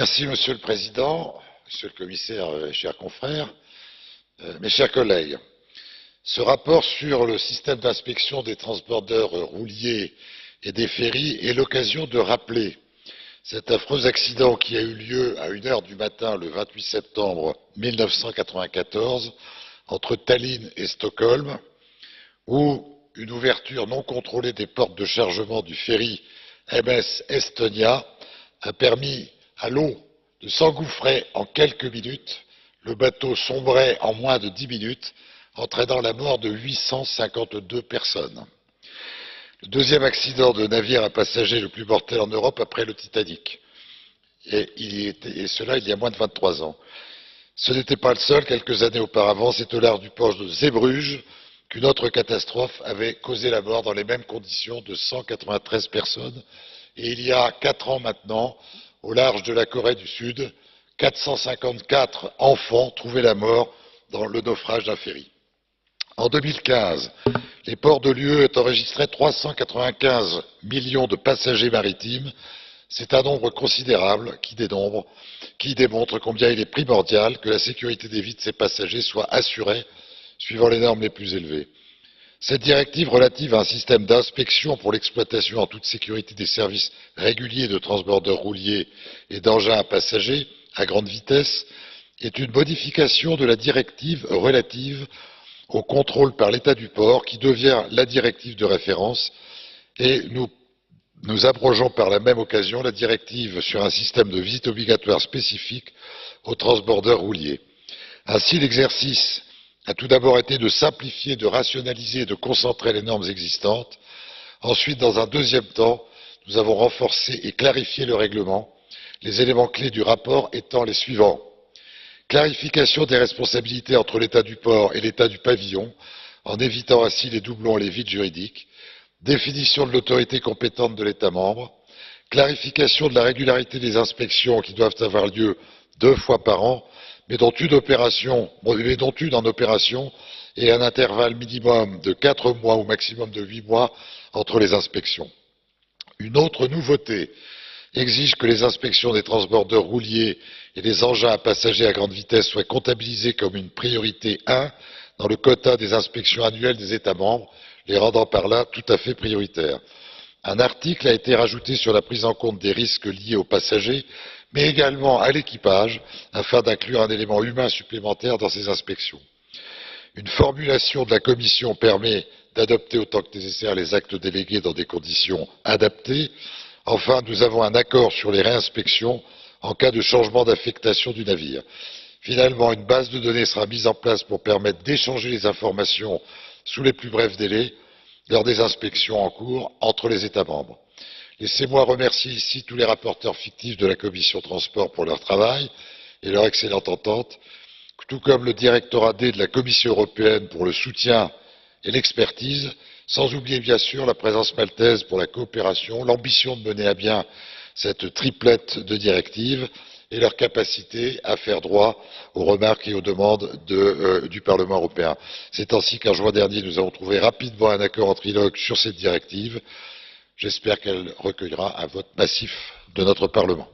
Monsieur le Président, Monsieur le Commissaire, chers confrères, mes chers collègues. Ce rapport sur le système d'inspection des transbordeurs rouliers et des ferries est l'occasion de rappeler cet affreux accident qui a eu lieu à 1 heure du matin le 28 septembre 1994 entre Tallinn et Stockholm, où une ouverture non contrôlée des portes de chargement du ferry MS Estonia a permis à l'eau de s'engouffrer en quelques minutes. Le bateau sombrait en moins de 10 minutes, entraînant la mort de 852 personnes. Le deuxième accident de navire à passagers le plus mortel en Europe après le Titanic. Et cela il y a moins de 23 ans. Ce n'était pas le seul. Quelques années auparavant, c'est au large du port de Zeebrugge qu'une autre catastrophe avait causé la mort dans les mêmes conditions de 193 personnes. Et il y a 4 ans maintenant, au large de la Corée du Sud, 454 enfants trouvaient la mort dans le naufrage d'un ferry. En 2015, les ports de l'UE ont enregistré 395 millions de passagers maritimes. C'est un nombre considérable qui démontre combien il est primordial que la sécurité des vies de ces passagers soit assurée suivant les normes les plus élevées. Cette directive relative à un système d'inspection pour l'exploitation en toute sécurité des services réguliers de transbordeurs rouliers et d'engins à passagers à grande vitesse est une modification de la directive relative au contrôle par l'État du port, qui devient la directive de référence, et nous abrogeons par la même occasion la directive sur un système de visite obligatoire spécifique aux transbordeurs rouliers. Ainsi, l'exercice a tout d'abord été de simplifier, de rationaliser et de concentrer les normes existantes. Ensuite, dans un deuxième temps, nous avons renforcé et clarifié le règlement, les éléments clés du rapport étant les suivants. Clarification des responsabilités entre l'État du port et l'État du pavillon, en évitant ainsi les doublons et les vides juridiques. Définition de l'autorité compétente de l'État membre. Clarification de la régularité des inspections qui doivent avoir lieu 2 fois par an, mais dont une en opération et un intervalle minimum de 4 mois ou maximum de 8 mois entre les inspections. Une autre nouveauté exige que les inspections des transbordeurs rouliers et des engins à passagers à grande vitesse soient comptabilisées comme une priorité 1 dans le quota des inspections annuelles des États membres, les rendant par là tout à fait prioritaires. Un article a été rajouté sur la prise en compte des risques liés aux passagers, mais également à l'équipage, afin d'inclure un élément humain supplémentaire dans ces inspections. Une formulation de la Commission permet d'adopter autant que nécessaire les actes délégués dans des conditions adaptées. Enfin, nous avons un accord sur les réinspections en cas de changement d'affectation du navire. Finalement, une base de données sera mise en place pour permettre d'échanger les informations sous les plus brefs délais lors des inspections en cours entre les États membres. Laissez-moi remercier ici tous les rapporteurs fictifs de la commission transport pour leur travail et leur excellente entente, tout comme le directorat D de la Commission européenne pour le soutien et l'expertise, sans oublier bien sûr la présence maltaise pour la coopération, l'ambition de mener à bien cette triplette de directives et leur capacité à faire droit aux remarques et aux demandes du Parlement européen. C'est ainsi qu'en juin dernier, nous avons trouvé rapidement un accord en trilogue sur cette directive. J'espère qu'elle recueillera un vote massif de notre Parlement.